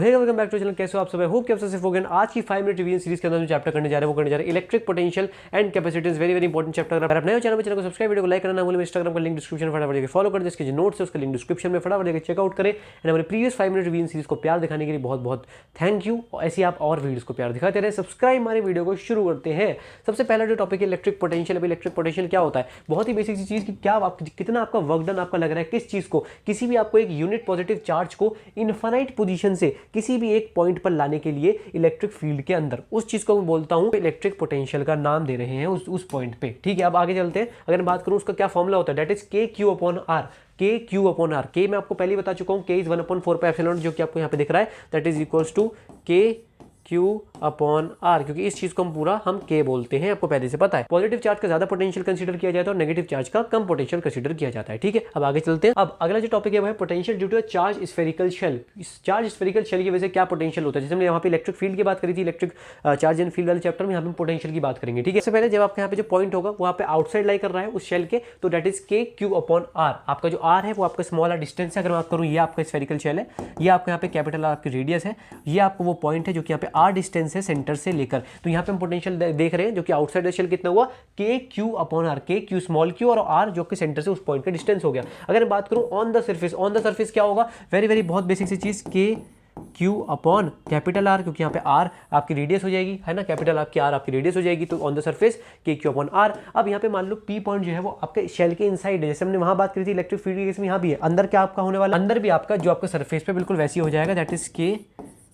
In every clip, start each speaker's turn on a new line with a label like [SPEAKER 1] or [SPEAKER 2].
[SPEAKER 1] Welcome back to channel. कैसे हो आप सब? होप कि आप सबसे फोकस। आज की 5 मिनट रिवीजन सीरीज के अंदर जो चैप्टर करने जा रहे हैं वो करने जा रहे हैं electric potential and capacitance. Very very important chapter. अगर आप नए हो चैनल को सब्सक्राइब, वीडियो को लाइक करना ना भूलें। इंस्टाग्राम का लिंक डिस्क्रिप्शन फटाफट जाकर फॉलो कर दें। इसके जो नोट्स है उसका लिंक डिस्क्रिप्शन में फटाफट जाकर चेकआउट करें। एंड हमारे प्रीवियस 5 मिनट रिवीजन सीरीज को प्यार दिखाने के लिए बहुत बहुत थैंक यू। ऐसी आप और वीडियोस को प्यार दिखाते रहे। सब्सक्राइब हमारे वीडियो को शुरू करते हैं। सबसे पहला जो टॉपिक है इलेक्ट्रिक पोटेंशियल। अब इलेक्ट्रिक पोटेंशियल क्या होता है? बहुत ही बेसिक सी चीज कि क्या आप कितना आपका वर्क डन आपका लग रहा है किस चीज को, किसी भी आपको एक यूनिट पॉजिटिव चार्ज को इनफाइनाइट पोजीशन से किसी भी एक पॉइंट पर लाने के लिए इलेक्ट्रिक फील्ड के अंदर, उस चीज को मैं बोलता हूं इलेक्ट्रिक पोटेंशियल का नाम दे रहे हैं उस पॉइंट पे। ठीक है, अब आगे चलते हैं। अगर मैं बात करूं उसका क्या फॉर्मूला होता है, that is K Q upon are. के क्यू अपॉन आर, के मैं आपको पहले बता चुका हूं, के इज 1/4 पाई एप्सिलॉन, जो कि आपको यहां पे दिख रहा है, दैट इज इक्वल्स टू के क्यू अपॉन आर, क्योंकि इस चीज को हम के बोलते हैं, आपको पहले से पता है। पॉजिटिव चार्ज का ज्यादा पोटेंशियल कंसीडर किया जाता है और नेगेटिव चार्ज का कम पोटेंशियल कंसीडर किया जाता है। ठीक है, अब आगे चलते हैं। अब अगला जो टॉपिक है वो है potential due to a charge spherical shell. इस चार्ज स्फेरिकल शेल की वजह से क्या पोटेंशियल होता है? जैसे हमने यहाँ पे इलेक्ट्रिक फील्ड की बात करी थी, इलेक्ट्रिक चार्ज एंड फील्ड वाले चैप्टर में, यहाँ पे पोटेंशियल की बात करेंगे। ठीक है, इससे पहले जब आपके यहाँ पे जो पॉइंट होगा वो यहाँ पे आउटसाइड लाई कर रहा है उस शेल के, तो that is K Q upon are. आपका जो आर है वो आपका स्मॉल आर डिस्टेंस है। अगर बात करूँ, ये आपका स्फेरिकल शेल है, ये आपका यहाँ पे कैपिटल आर आपकी रेडियस है, ये आपको वो पॉइंट है जो कि यहाँ पे आर डिस्टेंस है सेंटर से लेकर। तो यहाँ पे हम पोटेंशियल देख रहे हैं जो कि आउटसाइड शेल कितना हुआ, के क्यू अपॉन आर, के क्यू स्मॉल क्यू और आर जो कि सेंटर से उस पॉइंट का डिस्टेंस हो गया। अगर मैं बात करूं on the surface, on the surface क्या होगा? वेरी वेरी बहुत बेसिक सी चीज, के क्यू अपॉन कैपिटल आर, क्योंकि यहाँ पे आर आपकी रेडियस हो जाएगी, है ना, कैपिटल आपकी आर आपकी रेडियस हो जाएगी, तो ऑन द सरफेस के क्यू अपॉन आर। अब यहाँ पे मान लो पी पॉइंट जो है वो आपके शेल के इनसाइड है, जैसे हमने वहां बात करी थी इलेक्ट्रिक फील्ड के केस में, यहाँ भी है। अंदर क्या आपका होने वाला, अंदर भी आपका जो आपका सरफेस पे बिल्कुल वैसी हो जाएगा, that is K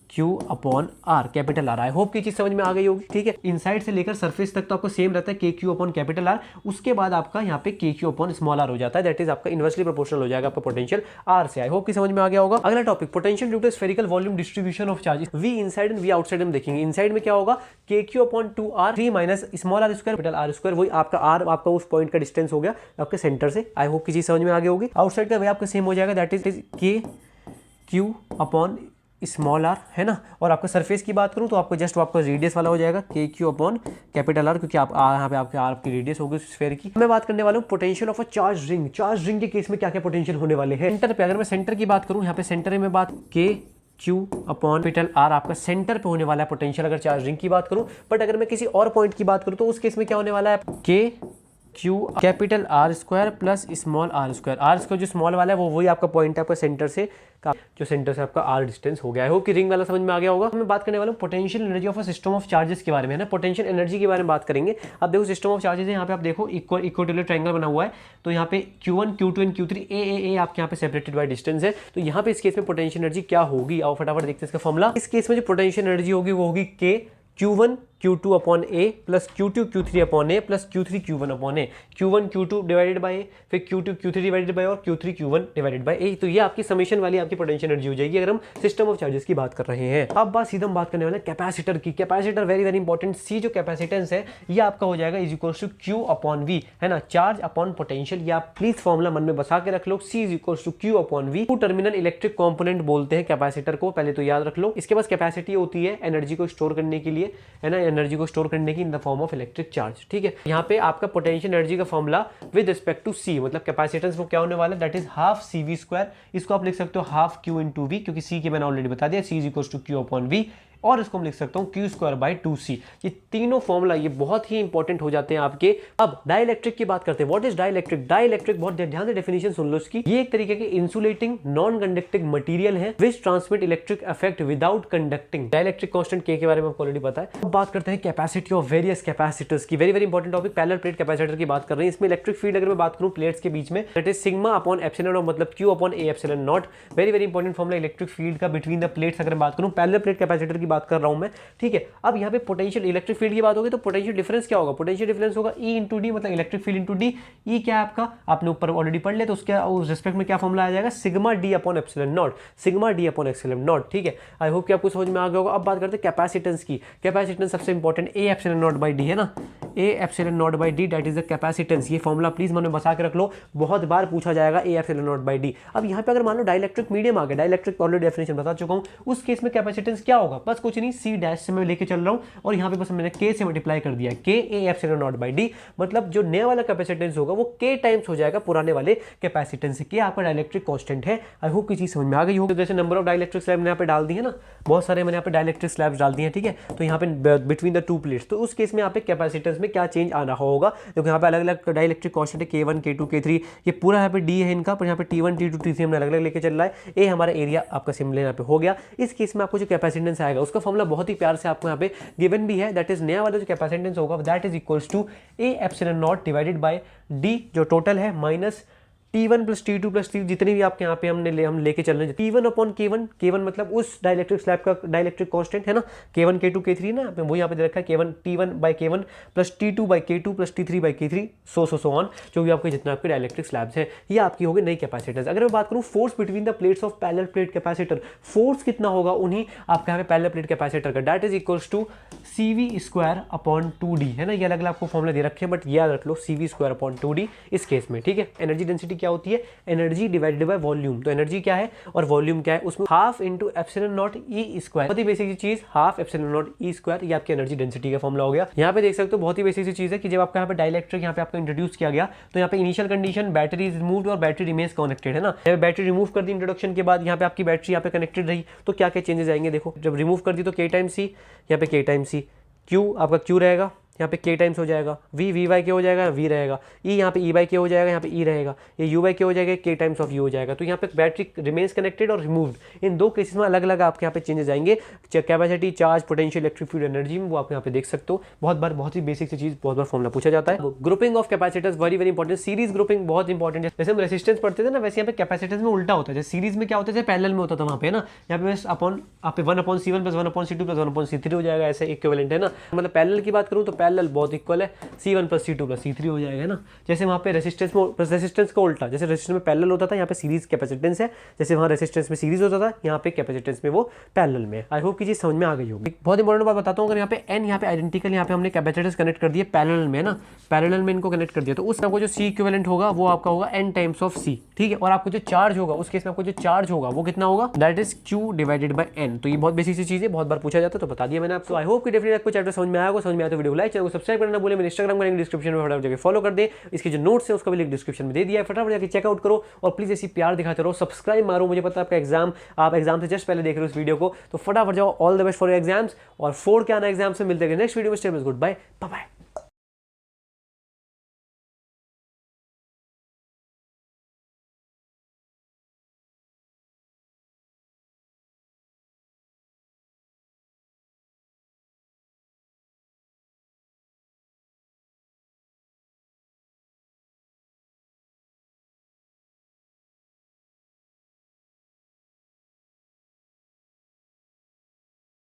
[SPEAKER 1] Q upon R, capital R. I hope की चीज समझ में आ गई होगी। ठीक है, इनसाइड से लेकर सरफेस तक तो आपको सेम रहता है, K Q upon capital R. उसके बाद आपका यहाँ पे के क्यू अपॉन स्मॉल आर हो जाता है, दैट इज आपका इनवर्सली प्रोपोर्शनल हो जाएगा आपका पोटेंशियल आर से। आई होप की समझ में आ गया होगा। अगला topic potential due to spherical volume distribution of charges, V inside and V outside हम देखेंगे। इनसाइड में क्या होगा, K Q upon 2r 3 minus small R square capital R square, वही आपका आर आपका उस पॉइंट का डिस्टेंस हो गया आपके सेंटर से। आई होप की चीज समझ में आ गई होगी। आउटसाइड का वही आपका सेम हो जाएगा, that is K Q upon small are, है ना। और आपका सरफेस की बात करूं तो आपको जस्ट आपका रेडियस वाला हो जाएगा, के क्यू अपॉन कैपिटल आर, क्योंकि आप यहाँ पे आपके आर आपकी रेडियस होगी स्फीयर की। मैं बात करने वाला हूं potential of a charge ring. Charge ring के केस में क्या क्या पोटेंशियल होने वाले हैं सेंटर पे। अगर मैं सेंटर की बात करूं, यहाँ पे सेंटर में बात के क्यू अपॉन कैपिटल आर आपका सेंटर पे होने वाला है पोटेंशियल, अगर चार्ज रिंग की बात करूं। बट अगर मैं किसी और पॉइंट की बात करूं तो उस केस में क्या होने वाला है, K Q capital R square plus small R square. R square जो स्मॉल वाला है वो वही आपका पॉइंट है आपका सेंटर से, जो सेंटर से आपका आर डिस्टेंस हो गया है। होप कि रिंग वाला समझ में आ गया होगा। मैं बात करने वाला हूँ potential energy of a system of charges के बारे में, है ना। पोटेंशियल एनर्जी के बारे में बात करेंगे। अब देखो सिस्टम ऑफ चार्जेस है, यहाँ पे आप देखो इक्वेटोरियल ट्रायंगल बना हुआ है, तो यहाँ पे Q1 Q2 एंड Q3 ए आपके यहाँ पे सेपरेटेड बाय डिस्टेंस है। तो यहाँ पे इस केस में पोटेंशियल एनर्जी क्या होगी, आओ फटाफट देखते हैं इसका फॉर्मूला। इस केस में जो पोटेंशियल एनर्जी होगी वो होगी के Q1 Q2 upon A plus Q2 Q3 upon A plus Q3 Q1 upon A. Q1 Q2 divided by A, फिर Q2 Q3 डिवाइडेड बाय और Q3 Q1 डिवाइडेड बाय ए। तो ये आपकी समेशन वाली आपकी पोटेंशियल एनर्जी हो जाएगी अगर हम सिस्टम ऑफ चार्जेस की बात कर रहे हैं। अब बात सीधा हम बात करने वाले कैपेसिटर की। Capacitor very very important. C जो कैपेसिटेंस है ये आपका हो जाएगा is equals to Q upon V, है ना, चार्ज अपॉन पोटेंशियल। ये आप प्लीज फॉर्मूला मन में बसा के रख लो, C is equals to Q upon V। Two terminal electric component बोलते हैं कैपेसिटर को, पहले तो याद रख लो। इसके पास कैपेसिटी होती है एनर्जी को स्टोर करने के लिए, है ना, एनर्जी को स्टोर करने की in the form of electric charge. ठीक है, यहाँ पे आपका पोटेंशियल एनर्जी का formula with respect to C, मतलब कैपेसिटेंस वो क्या होने वाला है, that is half CV square. इसको आप लिख सकते हो हाफ Q इंटू V, क्योंकि C की मैंने ऑलरेडी बता दिया, C is equals to Q upon V। और इसको हम लिख सकता हूँ Q स्क्वायर बाई 2C। ये तीनों फॉर्मूला ये बहुत ही इंपॉर्टेंट हो जाते हैं आपके। अब डाइलेक्ट्रिक की बात करते हैं। What is dielectric? डाइलेक्ट्रिक बहुत ध्यान से डेफिनेशन सुन लो इसकी। ये एक तरीके के इंसुलेटिंग नॉन कंडक्टिंग मटेरियल है which transmit electric effect without conducting. Dielectric constant K के बारे में आपको ऑलरेडी पता है। अब बात करते हैं कैपेसिटी ऑफ वेरियस कैपेसिटर्स की। Very very important topic, parallel plate capacitor की बात कर रहे हैं। इसमें इलेक्ट्रिक फील्ड अगर मैं बात करूं प्लेट्स के बीच में, that is sigma upon epsilon, मतलब Q upon A epsilon not. Very very important formula electric field का बिटवीन द प्लेट्स अगर बात करूं, पैरेलल प्लेट कैपेसिटर की बात कर रहा हूं मैं। ठीक है, अब यहाँ पे पोटेंशियल इलेक्ट्रिक फील्ड की बात होगी तो पोटेंशियल डिफरेंस क्या होगा? पोटेंशियल डिफरेंस होगा E इंटू डी, मतलब electric field into D. E क्या है आपका, आपने ऊपर ऑलरेडी पढ़ लिया, तो उसके उस रिस्पेक्ट में क्या फॉर्मूला आ जाएगा, sigma D upon epsilon not, sigma D upon epsilon not. ठीक है, आई होप कि आपको समझ में आ गया होगा। अब बात करते हैं कैपेसिटेंस की। कैपेसिटेंस सबसे important A epsilon not by D, है ना, ए epsilon not by D that is the capacitance. ये फॉर्मूला प्लीज मन में बसा के रख लो, बहुत बार पूछा जाएगा ए एप्सिलॉन नॉट बाई डी। अब यहाँ पे अगर मान लो डाइलेक्ट्रिक मीडियम आ गया, डाइलेक्ट्रिक ऑलरेडी डेफिनेशन बता चुका हूँ, उस केस में कैपेसिटेंस क्या होगा, बस कुछ नहीं, सी डैश से मैं लेके चल रहा हूँ और यहाँ पे बस मैंने के से मल्टीप्लाई कर दिया, के ए एप्सिलॉन नॉट बाई डी, मतलब जो नया वाला कैपेसिटेंस होगा वो के टाइम्स हो जाएगा पुराने वाले कैपेसिटेंस के। आपका डाइलेक्ट्रिक कांस्टेंट है। आई होप की चीज समझ में आ गई होगी। जैसे नंबर ऑफ डाइलेक्ट्रिक स्लैब मैंने यहाँ पे डाल दी है ना, बहुत सारे मैंने यहाँ पे डाइलेक्ट्रिक स्लैब्स डाल दिए हैं, ठीक है। तो यहाँ पे बिटवीन द टू प्लेट्स, तो उस केस में यहाँ पे कैपेसिटेंस में क्या चेंज आ रहा होगा, क्योंकि यहाँ पे अलग अलग डाइलेक्ट्रिक कांस्टेंट है, K1 K2 K3, ये पूरा यहाँ पे डी है इनका, पर यहाँ पे T1 T2 T3 हमने अलग अलग लेके चल रहा है। ए हमारा एरिया आपका सिंबल यहाँ पे हो गया। इस केस में आपको जो कैपेसिटेंस आएगा उसका फॉर्मूला बहुत ही प्यार से आपको यहाँ पे गिवन भी है, दैट इज नया वाला जो कैपेसिटेंस होगा that is equals to A epsilon naught divided by D जो टोटल है minus T1 plus T2 plus T जितने भी आपके यहाँ पे हम लेके चल रहे हैं, T1 अपॉन K1 मतलब उस डाइलेक्ट्रिक स्लैब का डाइलेक्ट्रिक कांस्टेंट है ना, K1 K2 K3 ना, वो यहाँ पे दे रखा है K1 T1 by K1 plus T2 by K2 plus T3 by K3 so on, जो भी आपके जितना आपके डाइलेक्ट्रिक स्लैब्स है, ये आपकी होगी नई कैपेसिटेंस। अगर मैं बात करूँ force between the plates of parallel plate capacitor, force कितना होगा उन्हीं आपके यहाँ पे पैरेलल प्लेट कैपेसिटर का, that is equals to CV square upon 2D है ना, ये अलग अलग आपको फॉर्मुला दे रखे हैं, बट याद रख लो CV स्क्वायर अपॉन 2D इस केस में, ठीक है। एनर्जी डेंसिटी क्या होती है, एनर्जी डिवाइडेड बाय वॉल्यूम, तो एनर्जी क्या है और वॉल्यूम क्या है, उसमें half into epsilon not E square, बहुत ही बेसिक सी चीज, half epsilon not E square, ये आपकी एनर्जी डेंसिटी का फॉर्मुला हो गया। यहाँ पे देख सकते हो बहुत ही बेसिक सी चीज है कि जब आपका यहाँ पे डाइलेक्ट्रिक यहाँ पे आपको इंट्रोड्यूस किया गया, तो यहाँ पे initial condition battery is removed और बैटरी रिमेन्स कनेक्टेड है ना, बैटरी रिमूव कर दी इंट्रोडक्शन के बाद, यहाँ पे आपकी बैटरी यहाँ पे कनेक्टेड रही, तो क्या क्या चेंजेस आएंगे देखो, जब रिमूव कर दी तो K टाइम C, यहाँ पे K टाइम C, Q आपका Q रहेगा, यहाँ पे K टाइम्स हो जाएगा, V बाई के हो जाएगा, V रहेगा, E यहाँ पे E बाई के हो जाएगा, यहाँ पे E रहेगा, ये U बाई के हो जाएगा, K टाइम्स ऑफ U हो जाएगा। तो यहाँ पे बैटरी रिमेन्स कनेक्टेड और रिमूव्ड, इन दो केसेस में अलग अलग आपके यहाँ पे चेंजेस आएंगे, capacity, charge, potential, electric field, energy में, वो आप यहाँ पे देख सकते हो। बहुत बार बहुत ही बेसिक सी चीज बहुत बार फॉर्मुला पूछा जाता है। Grouping of capacitors very very important, series grouping बहुत इंपॉर्टेंट है। जैसे हम रेसिस्टेंस पढ़ते थे ना, वैसे यहाँ पे कैपेसिटेंस में उल्टा होता है, जैसे सीरीज में क्या होता है, पैरेलल में होता था वहाँ पे ना, यहाँ पे बस अपॉन आप पे 1/C1 plus 1/C2 plus 1/C3 हो जाएगा, ऐसे इक्विवेलेंट है ना। मतलब पैरेलल की बात करूँ तो पैरेलल बहुत इक्वल है, C1 plus C2 plus C3 हो जाएगा ना। जैसे वहाँ पे रेसिस्टेंस का उल्टा, जैसे रेसिस्टेंस में पैरेलल होता था, यहाँ पे सीरीज कैपेसिटेंस है, जैसे वहाँ रेसिस्टेंस में सीरीज होता था, यहाँ पे कैपेसिटेंस में वो पैरेलल में। आई होप की चीज समझ में आ गई होगी। बहुत इंपॉर्टेंट बात बताता हूँ, अगर यहाँ पे N यहाँ पे आइडेंटिकल यहाँ पे हमने कैपेसिटर्स कनेक्ट कर दिए पैरेलल में ना, पैरेलल में इनको कनेक्ट कर दिया, तो उस आपको जो C इक्विवेलेंट होगा वो आपका होगा N टाइम्स ऑफ C, ठीक है। और आपको जो चार्ज होगा उस केस में आपको जो चार्ज होगा वो कितना होगा, that is Q divided by N। तो ये बहुत बेसिक सी चीज है, बहुत बार पूछा जाता है, तो बता दिया मैंने आपको। आई होप कि डेफिनेटली आपको चैप्टर समझ में आएगा। समझ में आया तो वीडियो लाइक, चैनल को सब्सक्राइब करना भूले। मेरे इंस्टाग्राम का लिंक डिस्क्रिप्शन में फटाफट जाकर फॉलो कर दे, इसके जो नोट्स है उसका भी लिंक डिस्क्रिप्शन में दे दिया है, फटाफट जाकर चेकआउट करो। और प्लीज ऐसी प्यार दिखाते रहो, सब्सक्राइब मारो, मुझे पता है आपका आप एग्जाम से जस्ट पहले देख रहे हो इस वीडियो को, तो फटाफट जाओ। All the best for your exams, और 4 के आना एग्जाम से मिलते हैं नेक्स्ट वीडियो में। Stay good bye bye.